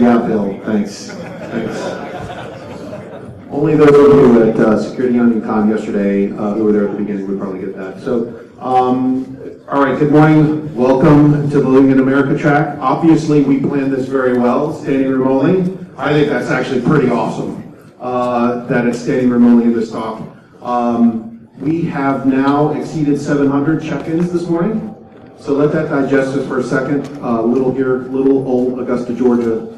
Yeah, Bill, thanks. Only those of you at Security on Econ yesterday who were there at the beginning would probably get that. So, all right, good morning. Welcome to the Living in America track. Obviously, we planned this very well, standing room only. I think that's actually pretty awesome that it's standing room only in this talk. We have now exceeded 700 check-ins this morning. So let that digest just for a second. Little old Augusta, Georgia.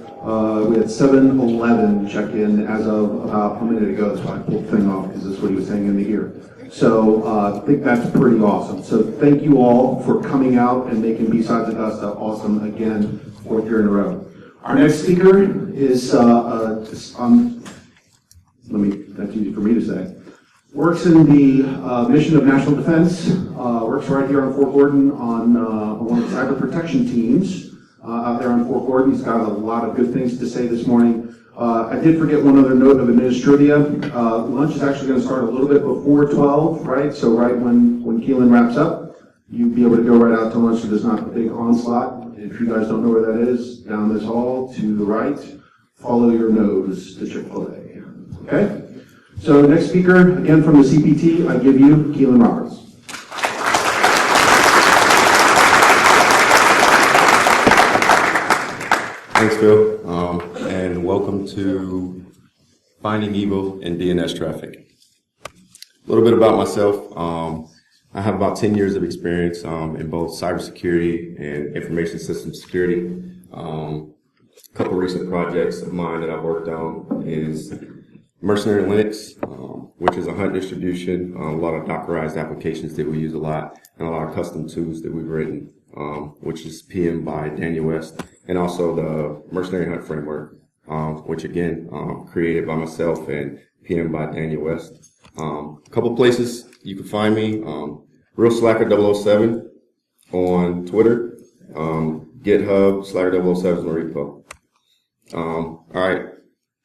We had 711 check-in as of about a minute ago. That's why I pulled the thing off, because that's what he was saying in the ear. So I think that's pretty awesome. So thank you all for coming out and making BSides Augusta awesome again, 4th year in a row. Our next speaker is, that's easy for me to say, works in the mission of national defense, works right here on Fort Gordon on one of the cyber protection teams out there on Fort Gordon. He's got a lot of good things to say this morning. I did forget one other note of administrivia. Lunch is actually going to start a little bit before 12, right? So right when Keelyn wraps up, you'll be able to go right out to lunch so there's not a big onslaught. If you guys don't know where that is, down this hall to the right, follow your nose to Chick-fil-A, okay? So next speaker, again from the CPT, I give you Keelyn Roberts. Thanks, Phil, and welcome to Finding Evil in DNS Traffic. A little bit about myself. I have about 10 years of experience in both cybersecurity and information system security. A couple recent projects of mine that I've worked on is Mercenary Linux, which is a hunt distribution, a lot of Dockerized applications that we use a lot, and a lot of custom tools that we've written, which is PM by Daniel West, and also the Mercenary Hunt Framework, which again, created by myself and PM by Daniel West. A couple places you can find me, Real Slacker 007 on Twitter, GitHub, Slacker 007 is my repo. All right,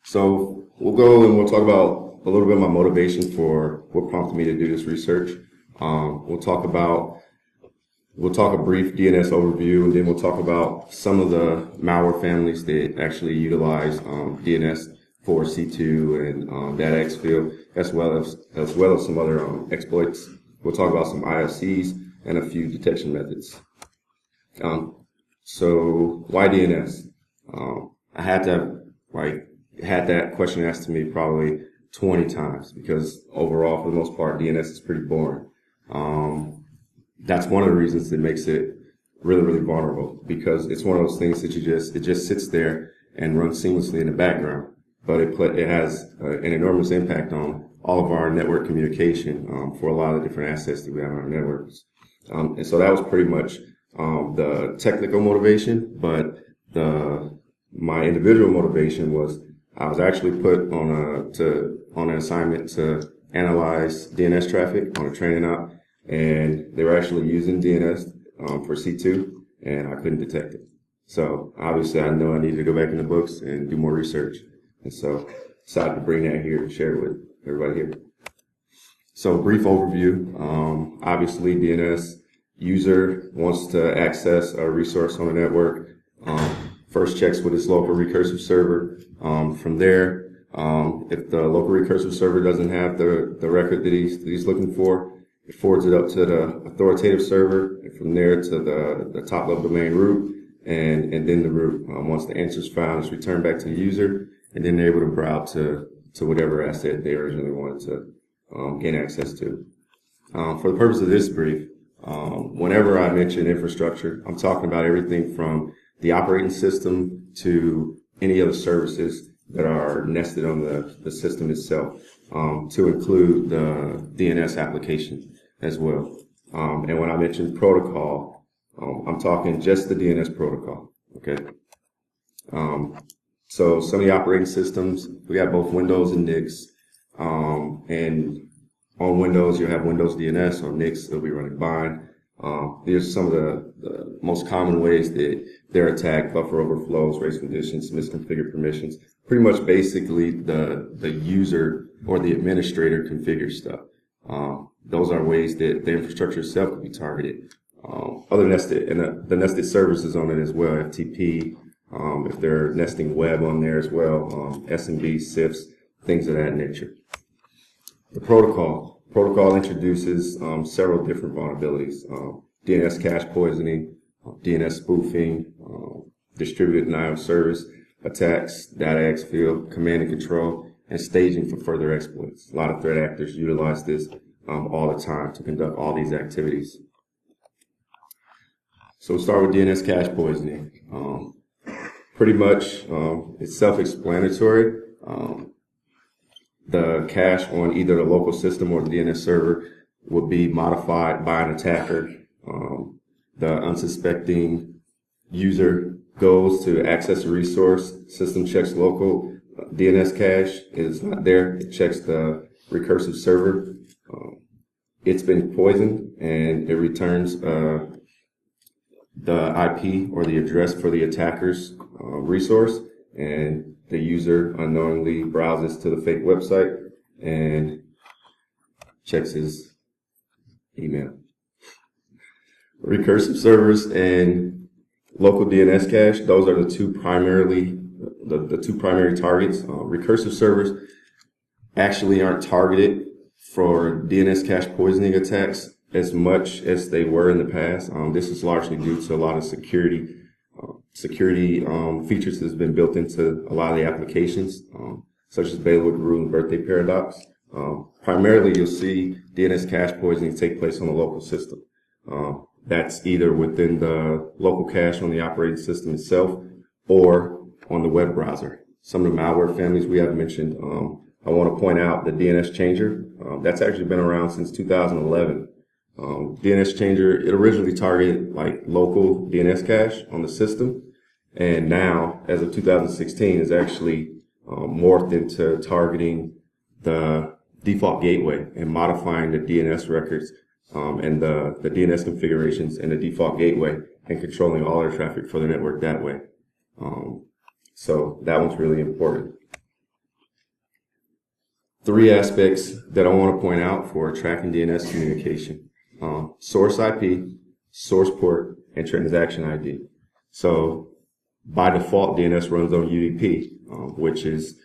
so we'll go and we'll talk about a little bit of my motivation for what prompted me to do this research. We'll talk a brief DNS overview, and then we'll talk about some of the malware families that actually utilize DNS for C2 and that exfil, as well as some other exploits. We'll talk about some IOCs and a few detection methods. So why DNS? I had that question asked to me probably 20 times, because overall, for the most part, DNS is pretty boring. That's one of the reasons that makes it really, really vulnerable, because it's one of those things that it just sits there and runs seamlessly in the background, but it has an enormous impact on all of our network communication for a lot of the different assets that we have on our networks. And so that was pretty much the technical motivation, but my individual motivation was I was actually put on an assignment to analyze DNS traffic on a training op, and they were actually using DNS for C2, and I couldn't detect it. So obviously I know I needed to go back in the books and do more research, and so decided to bring that here and share it with everybody here. So brief overview. Obviously DNS user wants to access a resource on the network. First checks with its local recursive server. From there, if the local recursive server doesn't have the record that he's looking for, it forwards it up to the authoritative server, and from there to the top level domain root, and then the root. Once the answer is found, it's returned back to the user, and then they're able to browse to whatever asset they originally wanted to gain access to. For the purpose of this brief, whenever I mention infrastructure, I'm talking about everything from the operating system to any other services that are nested on the system itself, to include the DNS application as well. And when I mention protocol, I'm talking just the DNS protocol, okay? So some of the operating systems, we got both Windows and Nix, and on Windows, you'll have Windows DNS. On Nix, it'll be running bind. These are some of the most common ways that they're attacked: buffer overflows, race conditions, misconfigured permissions. Pretty much basically the user or the administrator configures stuff. Those are ways that the infrastructure itself can be targeted. Other nested, and the nested services on it as well, FTP, if they're nesting web on there as well, SMB, SIFs, things of that nature. The protocol introduces several different vulnerabilities: DNS cache poisoning, DNS spoofing, distributed denial of service attacks, data exfil, command and control, and staging for further exploits. A lot of threat actors utilize this all the time to conduct all these activities. So we'll start with DNS cache poisoning. Pretty much, it's self-explanatory. The cache on either the local system or the DNS server will be modified by an attacker. The unsuspecting user goes to access a resource, system checks local DNS cache, it is not there, it checks the recursive server. It's been poisoned, and it returns the IP or the address for the attacker's resource, and the user unknowingly browses to the fake website and checks his email. Recursive servers and local DNS cache, those are the two primary targets. Recursive servers actually aren't targeted for DNS cache poisoning attacks as much as they were in the past. This is largely due to a lot of security features that's been built into a lot of the applications, such as bailiwick rule and birthday paradox. Primarily, you'll see DNS cache poisoning take place on the local system. That's either within the local cache on the operating system itself or on the web browser. Some of the malware families we have mentioned, I want to point out the DNS changer. That's actually been around since 2011. DNS changer, it originally targeted like local DNS cache on the system, and now, as of 2016, is actually morphed into targeting the default gateway and modifying the DNS records and the DNS configurations and the default gateway, and controlling all their traffic for the network that way. So that one's really important. Three aspects that I want to point out for tracking DNS communication: source IP, source port, and transaction ID. So by default, DNS runs on UDP, which is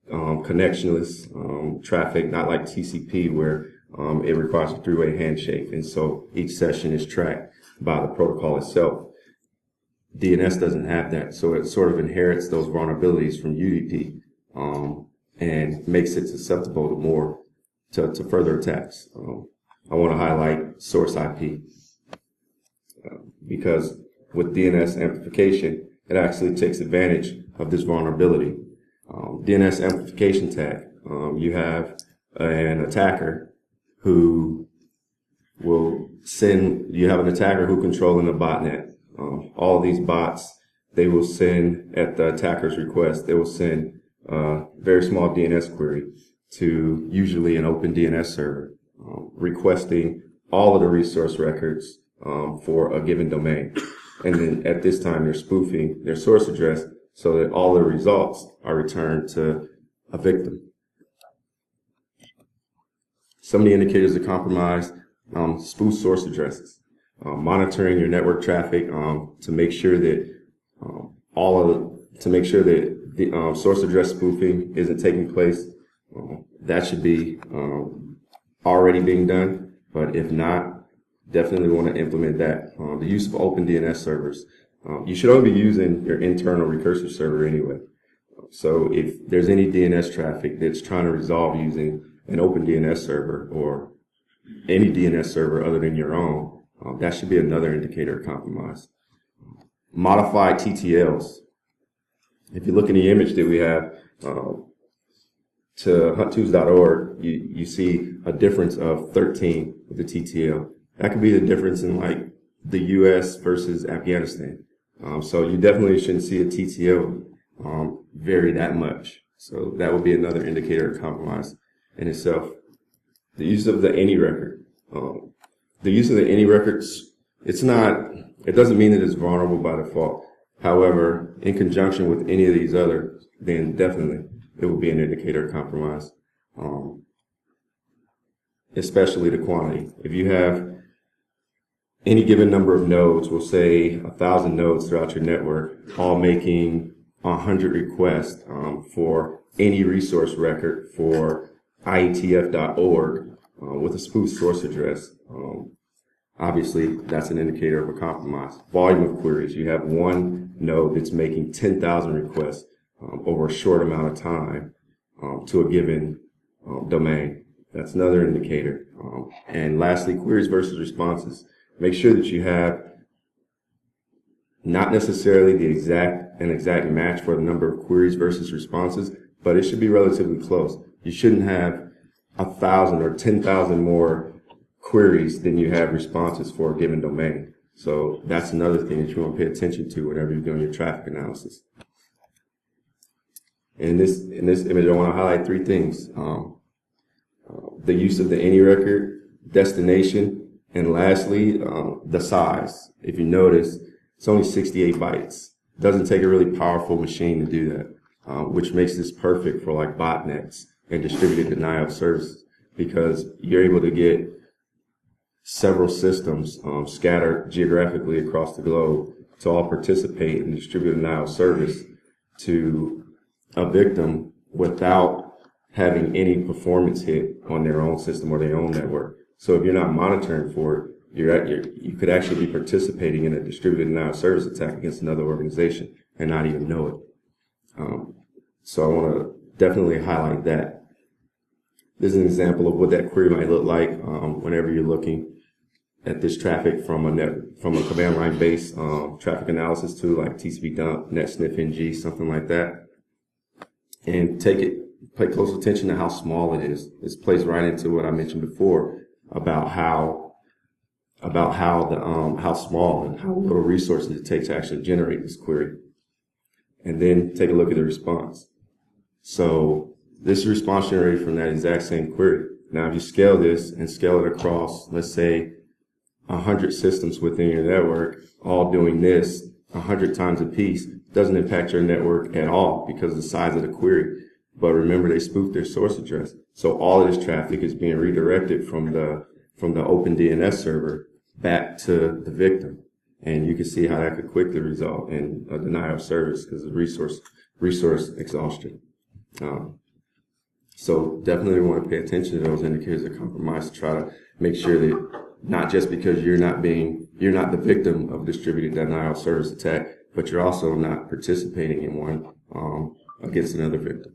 connectionless traffic, not like TCP where it requires a three-way handshake, and so each session is tracked by the protocol itself. DNS doesn't have that, so it sort of inherits those vulnerabilities from UDP and makes it susceptible to further attacks. I want to highlight source IP because with DNS amplification, it actually takes advantage of this vulnerability. DNS amplification tag, you have an attacker who will send, you have an attacker who controlling a botnet. All of these bots, they will send, at the attacker's request, they will send a very small DNS query to usually an open DNS server, requesting all of the resource records for a given domain. And then at this time, they're spoofing their source address so that all the results are returned to a victim. Some of the indicators of compromise: spoof source addresses, monitoring your network traffic to make sure that the source address spoofing isn't taking place. That should be already being done, but if not, definitely want to implement that. The use of open DNS servers. You should only be using your internal recursive server anyway. So if there's any DNS traffic that's trying to resolve using an open DNS server or any DNS server other than your own, that should be another indicator of compromise. Modified TTLs. If you look in the image that we have to hunttoos.org, you see a difference of 13 with the TTL. That could be the difference in like the U.S. versus Afghanistan. So you definitely shouldn't see a TTL vary that much. So that would be another indicator of compromise in itself. The use of the any record. The use of the any records, it doesn't mean that it's vulnerable by default. However, in conjunction with any of these others, then definitely it will be an indicator of compromise, especially the quantity. If you have any given number of nodes, we'll say 1,000 nodes throughout your network, all making 100 requests for any resource record for ietf.org with a spoof source address. Obviously, that's an indicator of a compromise. Volume of queries. You have one node that's making 10,000 requests over a short amount of time to a given domain. That's another indicator. And lastly, queries versus responses. Make sure that you have not necessarily an exact match for the number of queries versus responses, but it should be relatively close. You shouldn't have 1,000 or 10,000 more queries than you have responses for a given domain. So that's another thing that you want to pay attention to whenever you're doing your traffic analysis. In this image, I want to highlight three things. The use of the any record, destination, and lastly, the size. If you notice, it's only 68 bytes. It doesn't take a really powerful machine to do that, which makes this perfect for like botnets and distributed denial of services, because you're able to get several systems scattered geographically across the globe to all participate in distributed denial of service to a victim without having any performance hit on their own system or their own network. So if you're not monitoring for it, you could actually be participating in a distributed denial of service attack against another organization and not even know it. So I want to definitely highlight that. This is an example of what that query might look like whenever you're looking at this traffic from a command line based traffic analysis tool like TCP dump, NetSniff NG, something like that. And pay close attention to how small it is. This plays right into what I mentioned before about how small and how little resources it takes to actually generate this query. And then take a look at the response. So this is response generated from that exact same query. Now, if you scale this and scale it across, let's say 100 systems within your network, all doing this 100 times a piece, doesn't impact your network at all because of the size of the query. But remember, they spoofed their source address. So all of this traffic is being redirected from the open DNS server back to the victim. And you can see how that could quickly result in a denial of service because of resource exhaustion. So definitely want to pay attention to those indicators of compromise to try to make sure that not just because you're not the victim of distributed denial of service attack, but you're also not participating in one against another victim.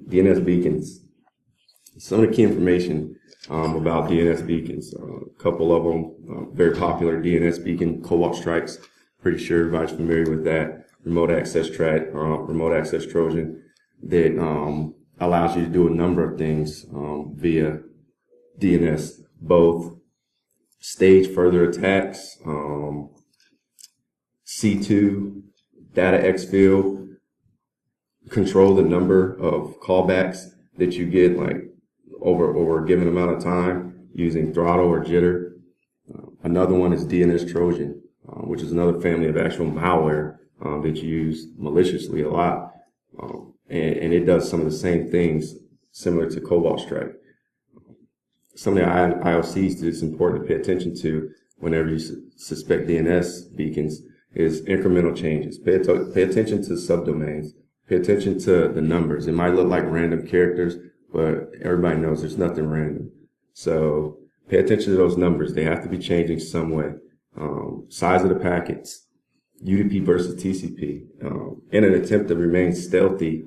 DNS Beacons. Some of the key information about DNS Beacons. A couple of them, very popular DNS Beacon, Cobalt Strikes. Pretty sure everybody's familiar with that. Remote access Trojan that allows you to do a number of things via DNS, both stage further attacks, C2, data exfil, control the number of callbacks that you get like over a given amount of time using throttle or jitter. Another one is DNS Trojan, which is another family of actual malware that you use maliciously a lot. And it does some of the same things similar to Cobalt Strike. Some of the IOCs that it's important to pay attention to whenever you suspect DNS beacons is incremental changes. Pay attention to subdomains. Pay attention to the numbers. It might look like random characters, but everybody knows there's nothing random. So pay attention to those numbers. They have to be changing some way. Size of the packets, UDP versus TCP. In an attempt to remain stealthy,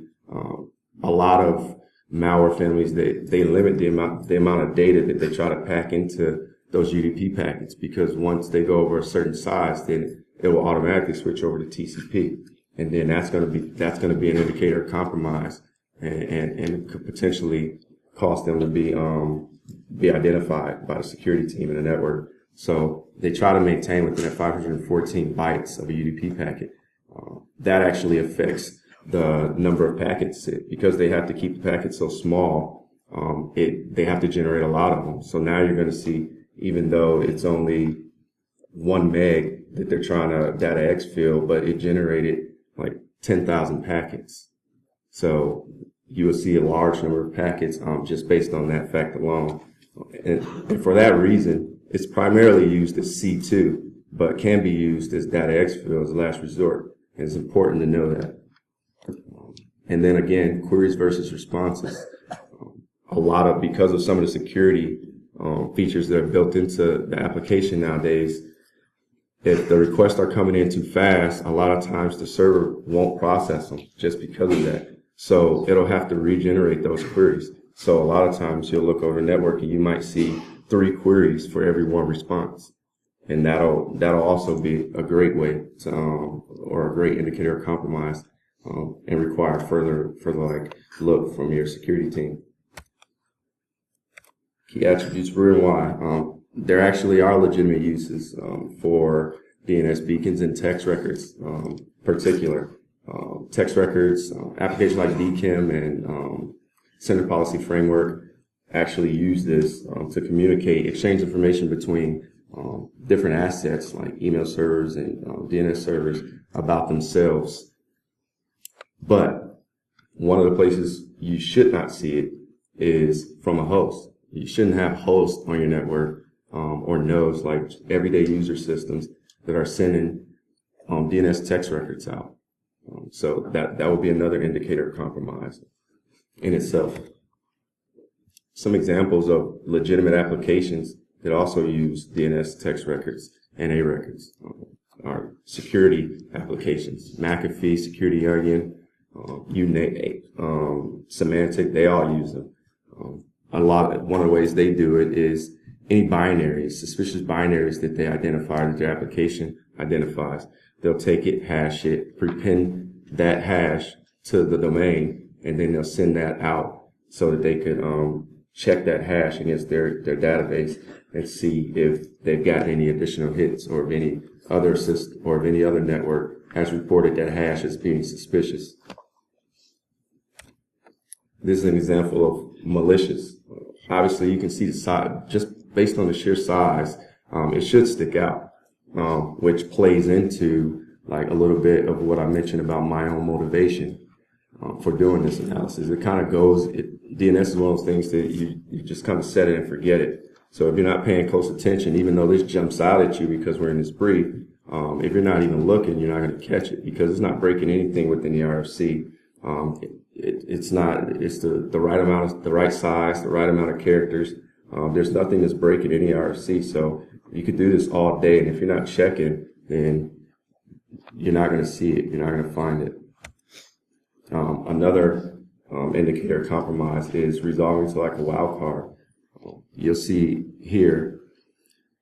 a lot of malware families, they limit the amount of data that they try to pack into those UDP packets, because once they go over a certain size, then it will automatically switch over to TCP, and then that's going to be an indicator of compromise, and could potentially cause them to be identified by the security team in the network. So they try to maintain within that 514 bytes of a UDP packet. That actually affects the number of packets because they have to keep the packets so small. They have to generate a lot of them. So now you're going to see, even though it's only 1 meg that they're trying to data exfil, but it generated like 10,000 packets. So you will see a large number of packets just based on that fact alone. And for that reason, It's primarily used as C2, but can be used as data exfil as a last resort. And it's important to know that. And then again, queries versus responses. Because of some of the security features that are built into the application nowadays, if the requests are coming in too fast, a lot of times the server won't process them just because of that. So it'll have to regenerate those queries. So a lot of times you'll look over the network and you might see 3 queries for every 1 response. And that'll also be a great way to, or a great indicator of compromise, and require further like look from your security team. Key attributes for and why. There actually are legitimate uses for DNS beacons and text records, particular. Text records, applications like DKIM and Center Policy Framework actually use this to communicate, exchange information between different assets like email servers and DNS servers about themselves. But one of the places you should not see it is from a host. You shouldn't have hosts on your network or nodes like everyday user systems that are sending DNS text records out. So that would be another indicator of compromise in itself. Some examples of legitimate applications that also use DNS text records and A records are security applications. McAfee, Security Onion, Semantic, they all use them. One of the ways they do it is any binaries, suspicious binaries that they identify, that their application identifies, they'll take it, hash it, prepend that hash to the domain, and then they'll send that out so that they could check that hash against their database and see if they've got any additional hits, or if any other system or if any other network has reported that hash as being suspicious. This is an example of malicious. Obviously, you can see the size, just based on the sheer size, it should stick out, which plays into like a little bit of what I mentioned about my own motivation for doing this analysis. It kind of goes, DNS is one of those things that you just kind of set it and forget it. So if you're not paying close attention, even though this jumps out at you because we're in this brief, if you're not even looking, you're not going to catch it because it's not breaking anything within the RFC. It's the right amount, the right size, the right amount of characters. There's nothing that's breaking any RFC. So you could do this all day, and if you're not checking, then you're not going to see it. You're not going to find it. Another indicator of compromise is resolving to like a wildcard. You'll see here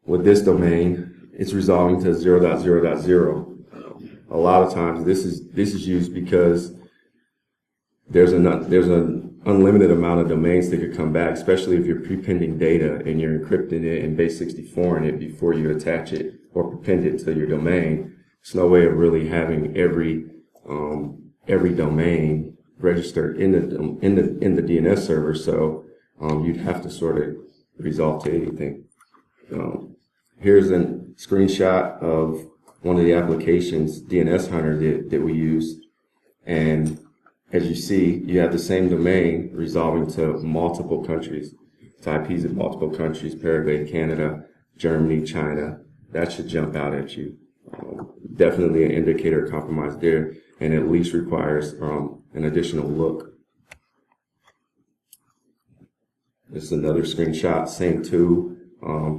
with this domain, it's resolving to 0.0.0. A lot of times this is used because there's an unlimited amount of domains that could come back, especially if you're prepending data and you're encrypting it in base 64 in it before you attach it or prepend it to your domain. There's no way of really having every domain registered in the DNS server, so you'd have to sort of resolve to anything. Here's a screenshot of one of the applications, DNS Hunter, that we use, and as you see, you have the same domain resolving to multiple countries. It's IPs in multiple countries: Paraguay, Canada, Germany, China. That should jump out at you. Definitely an indicator of compromise there, and at least requires an additional look. This is another screenshot, same tool,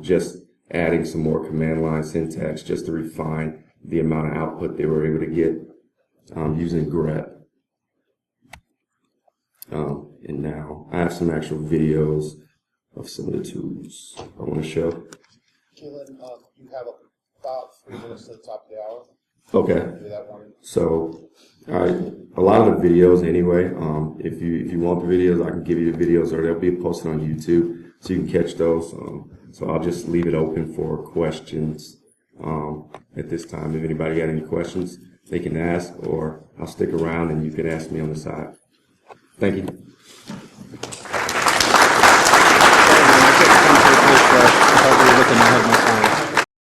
just adding some more command line syntax just to refine the amount of output they were able to get using grep. And now I have some actual videos of some of the tools I want to show. Keelyn, you have about 3 minutes to the top of the hour. Okay. Do that one. So, all right, a lot of the videos anyway. If you want the videos, I can give you the videos, or they'll be posted on YouTube, so you can catch those. So I'll just leave it open for questions at this time. If anybody got any questions, they can ask, or I'll stick around and you can ask me on the side. Thank you.